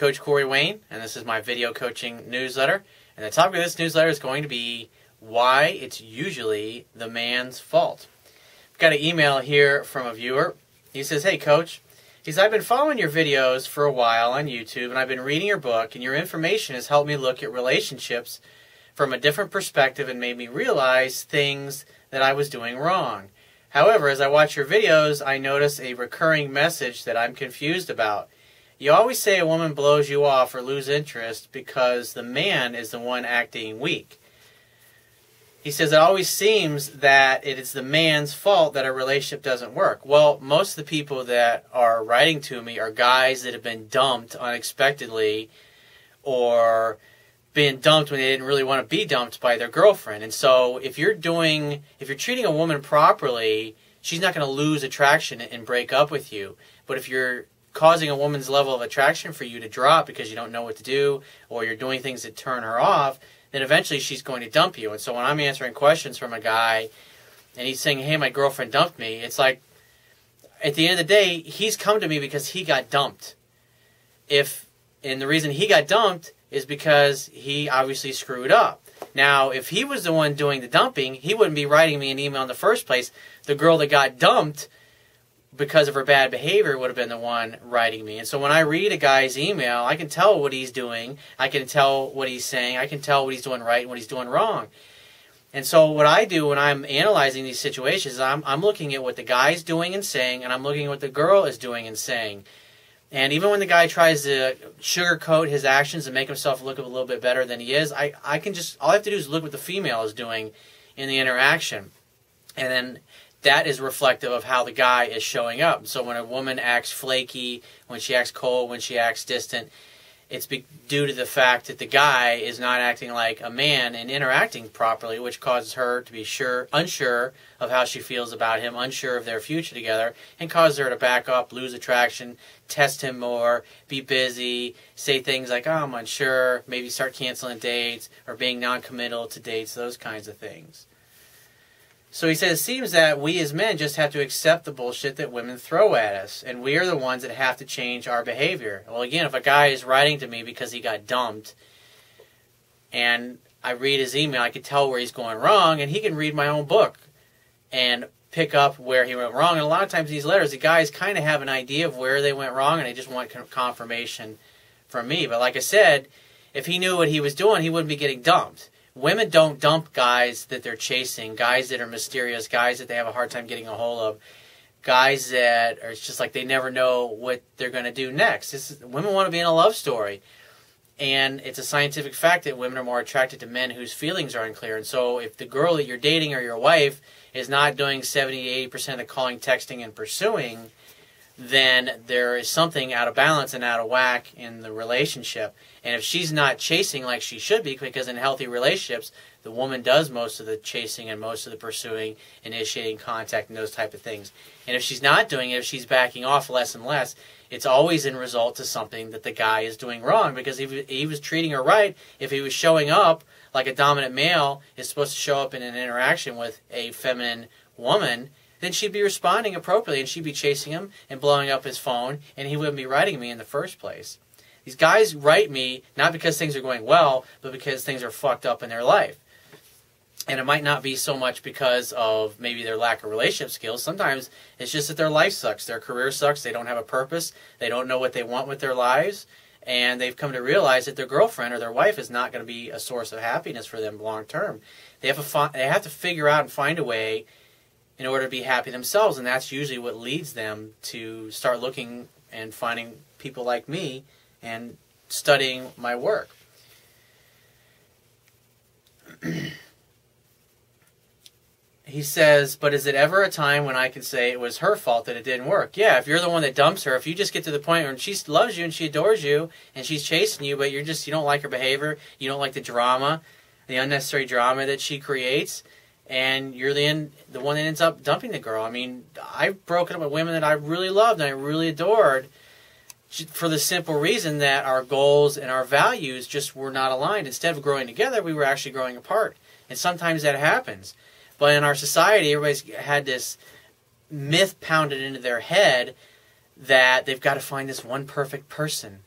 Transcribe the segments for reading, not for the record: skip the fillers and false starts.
Coach Corey Wayne, and this is my video coaching newsletter. And the topic of this newsletter is going to be why it's usually the man's fault. I've got an email here from a viewer. He says, "Hey, Coach," he says, "I've been following your videos for a while on YouTube, and I've been reading your book, and your information has helped me look at relationships from a different perspective and made me realize things that I was doing wrong. However, as I watch your videos, I notice a recurring message that I'm confused about. You always say a woman blows you off or lose interest because the man is the one acting weak." He says, "It always seems that it is the man's fault that a relationship doesn't work." Well, most of the people that are writing to me are guys that have been dumped unexpectedly or been dumped when they didn't really want to be dumped by their girlfriend. And so if you're treating a woman properly, she's not going to lose attraction and break up with you. But if you're causing a woman's level of attraction for you to drop because you don't know what to do or you're doing things that turn her off, then eventually she's going to dump you. And so when I'm answering questions from a guy and he's saying, "Hey, my girlfriend dumped me," it's like, at the end of the day, he's come to me because he got dumped. And the reason he got dumped is because he obviously screwed up. Now, if he was the one doing the dumping, he wouldn't be writing me an email in the first place. The girl that got dumped because of her bad behavior would have been the one writing me. And so when I read a guy's email, I can tell what he's doing. I can tell what he's saying. I can tell what he's doing right and what he's doing wrong. And so what I do when I'm analyzing these situations is I'm looking at what the guy's doing and saying, and I'm looking at what the girl is doing and saying. And even when the guy tries to sugarcoat his actions and make himself look a little bit better than he is, all I have to do is look what the female is doing in the interaction. And then that is reflective of how the guy is showing up. So when a woman acts flaky, when she acts cold, when she acts distant, it's due to the fact that the guy is not acting like a man and interacting properly, which causes her to be unsure of how she feels about him, unsure of their future together, and causes her to back up, lose attraction, test him more, be busy, say things like, "Oh, I'm unsure," maybe start canceling dates or being non-committal to dates, those kinds of things. So he says, "It seems that we as men just have to accept the bullshit that women throw at us, and we are the ones that have to change our behavior." Well, again, if a guy is writing to me because he got dumped, and I read his email, I can tell where he's going wrong, and he can read my own book and pick up where he went wrong. And a lot of times these letters, the guys kind of have an idea of where they went wrong, and they just want confirmation from me. But like I said, if he knew what he was doing, he wouldn't be getting dumped. Women don't dump guys that they're chasing, guys that are mysterious, guys that they have a hard time getting a hold of, guys that are just like they never know what they're going to do next. Women want to be in a love story. And it's a scientific fact that women are more attracted to men whose feelings are unclear. And so if the girl that you're dating or your wife is not doing 70-80% of the calling, texting, and pursuing, then there is something out of balance and out of whack in the relationship. And if she's not chasing like she should be, because in healthy relationships, the woman does most of the chasing and most of the pursuing, initiating contact and those type of things. And if she's not doing it, if she's backing off less and less, it's always in result to something that the guy is doing wrong. Because if he was treating her right, if he was showing up like a dominant male is supposed to show up in an interaction with a feminine woman, then she'd be responding appropriately, and she'd be chasing him and blowing up his phone, and he wouldn't be writing me in the first place. These guys write me not because things are going well, but because things are fucked up in their life. And it might not be so much because of maybe their lack of relationship skills. Sometimes it's just that their life sucks, their career sucks, they don't have a purpose, they don't know what they want with their lives, and they've come to realize that their girlfriend or their wife is not going to be a source of happiness for them long term. They have to figure out and find a way in order to be happy themselves, and that's usually what leads them to start looking and finding people like me and studying my work. He says, "But is it ever a time when I can say it was her fault that it didn't work?" Yeah, if you're the one that dumps her, if you just get to the point where she loves you and she adores you and she's chasing you, but you don't like her behavior, you don't like the drama, the unnecessary drama that she creates, and you're the one that ends up dumping the girl. I mean, I've broken up with women that I really loved and I really adored for the simple reason that our goals and our values just were not aligned. Instead of growing together, we were actually growing apart. And sometimes that happens. But in our society, everybody's had this myth pounded into their head that they've got to find this one perfect person.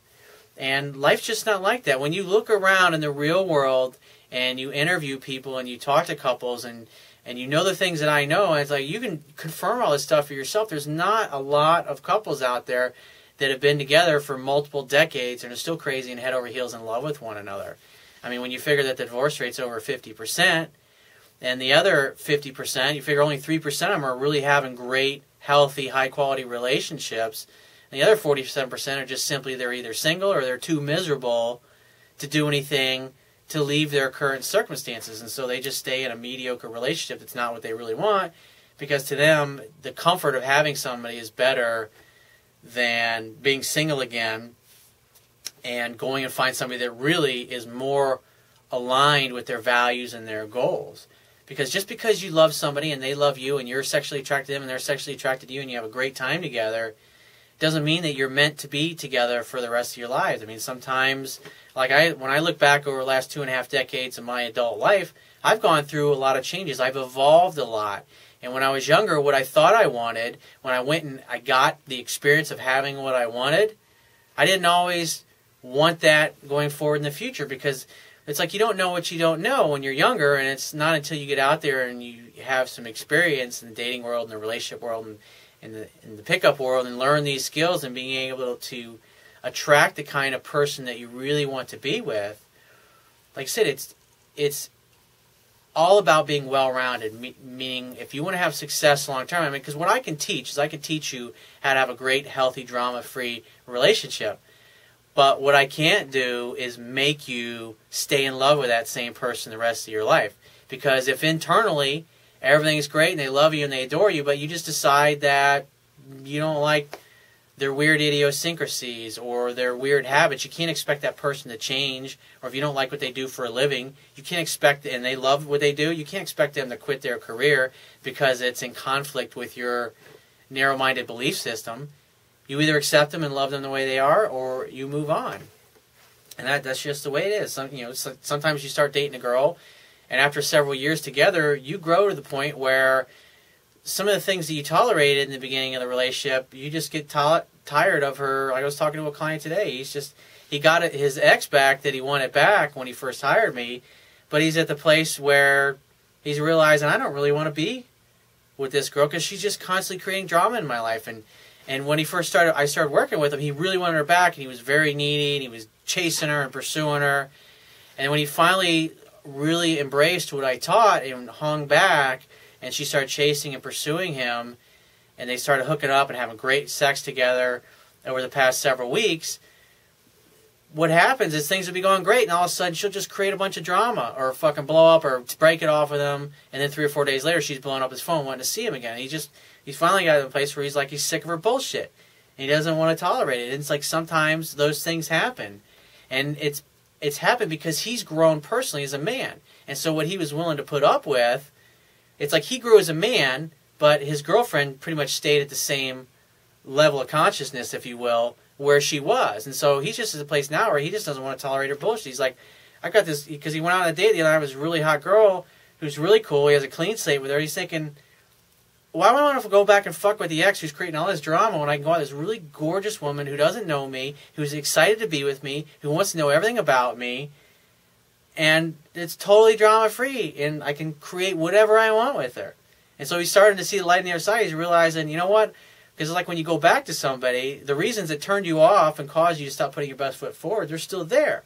And life's just not like that. When you look around in the real world and you interview people and you talk to couples and you know the things that I know, and it's like you can confirm all this stuff for yourself. There's not a lot of couples out there that have been together for multiple decades and are still crazy and head over heels in love with one another. I mean, when you figure that the divorce rate's over 50%, and the other 50%, you figure only 3% of them are really having great, healthy, high-quality relationships. And the other 47% are just simply they're either single or they're too miserable to do anything to leave their current circumstances. And so they just stay in a mediocre relationship that's not what they really want, because to them, the comfort of having somebody is better than being single again and going and find somebody that really is more aligned with their values and their goals. Because just because you love somebody and they love you and you're sexually attracted to them and they're sexually attracted to you and you have a great time together, doesn't mean that you're meant to be together for the rest of your lives. I mean, sometimes, when I look back over the last 2.5 decades of my adult life, I've gone through a lot of changes. I've evolved a lot. And when I was younger, what I thought I wanted, when I went and I got the experience of having what I wanted, I didn't always want that going forward in the future, because it's like you don't know what you don't know when you're younger, and it's not until you get out there and you have some experience in the dating world and the relationship world and in the pickup world and learn these skills and being able to attract the kind of person that you really want to be with. Like I said, it's all about being well-rounded, meaning if you want to have success long-term, I mean, because what I can teach is I can teach you how to have a great, healthy, drama-free relationship. But what I can't do is make you stay in love with that same person the rest of your life. Because if internally everything's great and they love you and they adore you, but you just decide that you don't like their weird idiosyncrasies or their weird habits, you can't expect that person to change. Or if you don't like what they do for a living, you can't expect, and they love what they do, you can't expect them to quit their career because it's in conflict with your narrow-minded belief system. You either accept them and love them the way they are, or you move on. And that's just the way it is. Sometimes you start dating a girl, and after several years together, you grow to the point where some of the things that you tolerated in the beginning of the relationship, you just get tired of her. I was talking to a client today. He got his ex back that he wanted back when he first hired me, but he's at the place where he's realizing I don't really want to be with this girl because she's just constantly creating drama in my life. And when he first started, I started working with him, he really wanted her back, and he was very needy, and he was chasing her and pursuing her. And when he finally really embraced what I taught and hung back, and she started chasing and pursuing him, and they started hooking up and having great sex together over the past several weeks, what happens is things will be going great, and all of a sudden she'll just create a bunch of drama or fucking blow up or break it off with him, and then 3 or 4 days later she's blowing up his phone wanting to see him again. He's finally got to a place where he's sick of her bullshit, and he doesn't want to tolerate it. And it's like sometimes those things happen, and it's happened because he's grown personally as a man, and so what he was willing to put up with, it's like he grew as a man, but his girlfriend pretty much stayed at the same level of consciousness, if you will, where she was. And so he's just at a place now where he just doesn't want to tolerate her bullshit. He's like, I got this, because he went out on a date the other night with this really hot girl who's really cool. He has a clean slate with her. He's thinking, why would I want to go back and fuck with the ex who's creating all this drama when I can go out with this really gorgeous woman who doesn't know me, who's excited to be with me, who wants to know everything about me, and it's totally drama-free, and I can create whatever I want with her. And so he's starting to see the light on the other side. He's realizing, you know what? Because it's like when you go back to somebody, the reasons that turned you off and caused you to stop putting your best foot forward, they're still there.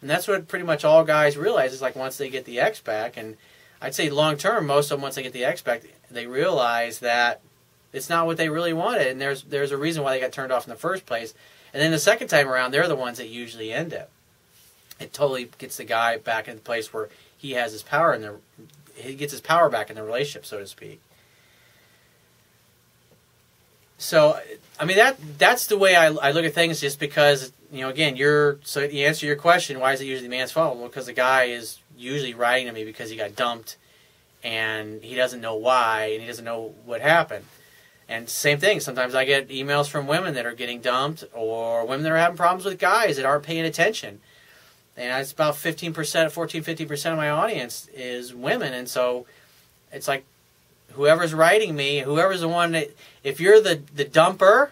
And that's what pretty much all guys realize is like once they get the ex back, and I'd say long-term, most of them, once they get the ex back, they realize that it's not what they really wanted, and there's a reason why they got turned off in the first place. And then the second time around, they're the ones that usually end it. It totally gets the guy back in the place where he has his power he gets his power back in the relationship, so to speak. So, I mean, that's the way I look at things, just because, again, so the answer to your question, why is it usually the man's fault? Well, because the guy is usually writing to me because he got dumped, and he doesn't know why, and he doesn't know what happened. And same thing, sometimes I get emails from women that are getting dumped, or women that are having problems with guys that aren't paying attention. And it's about 15% of my audience is women. And so it's like whoever's writing me, whoever's the one that, if you're the dumper,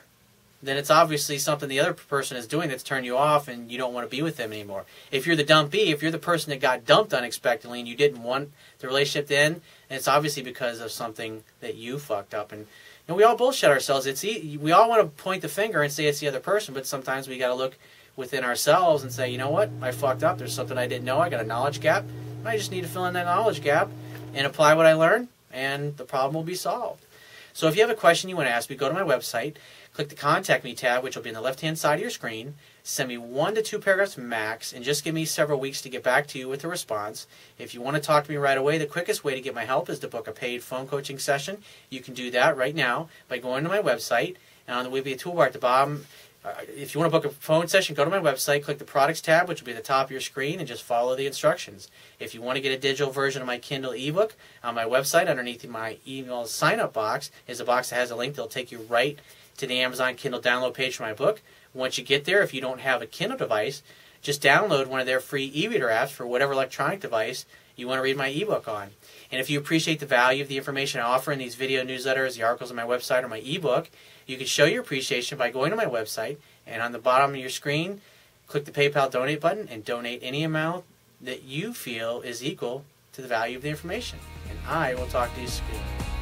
then it's obviously something the other person is doing that's turned you off and you don't want to be with them anymore. If you're the dumpee, if you're the person that got dumped unexpectedly and you didn't want the relationship to end, it's obviously because of something that you fucked up. And we all bullshit ourselves. We all want to point the finger and say it's the other person, but sometimes we got to look within ourselves and say, you know what, I fucked up. There's something I didn't know. I got a knowledge gap. I just need to fill in that knowledge gap and apply what I learned, and the problem will be solved. So if you have a question you want to ask me, go to my website, click the Contact Me tab, which will be on the left-hand side of your screen. Send me 1 to 2 paragraphs max, and just give me several weeks to get back to you with a response. If you want to talk to me right away, the quickest way to get my help is to book a paid phone coaching session. You can do that right now by going to my website, and there will be a toolbar at the bottom. If you want to book a phone session, go to my website, click the Products tab, which will be at the top of your screen, and just follow the instructions. If you want to get a digital version of my Kindle ebook, on my website, underneath my email sign-up box, is a box that has a link that will take you right to the Amazon Kindle download page for my book. Once you get there, if you don't have a Kindle device, just download one of their free e-reader apps for whatever electronic device you want to read my ebook on. And if you appreciate the value of the information I offer in these video newsletters, the articles on my website, or my ebook, you can show your appreciation by going to my website, and on the bottom of your screen, click the PayPal donate button and donate any amount that you feel is equal to the value of the information. And I will talk to you soon.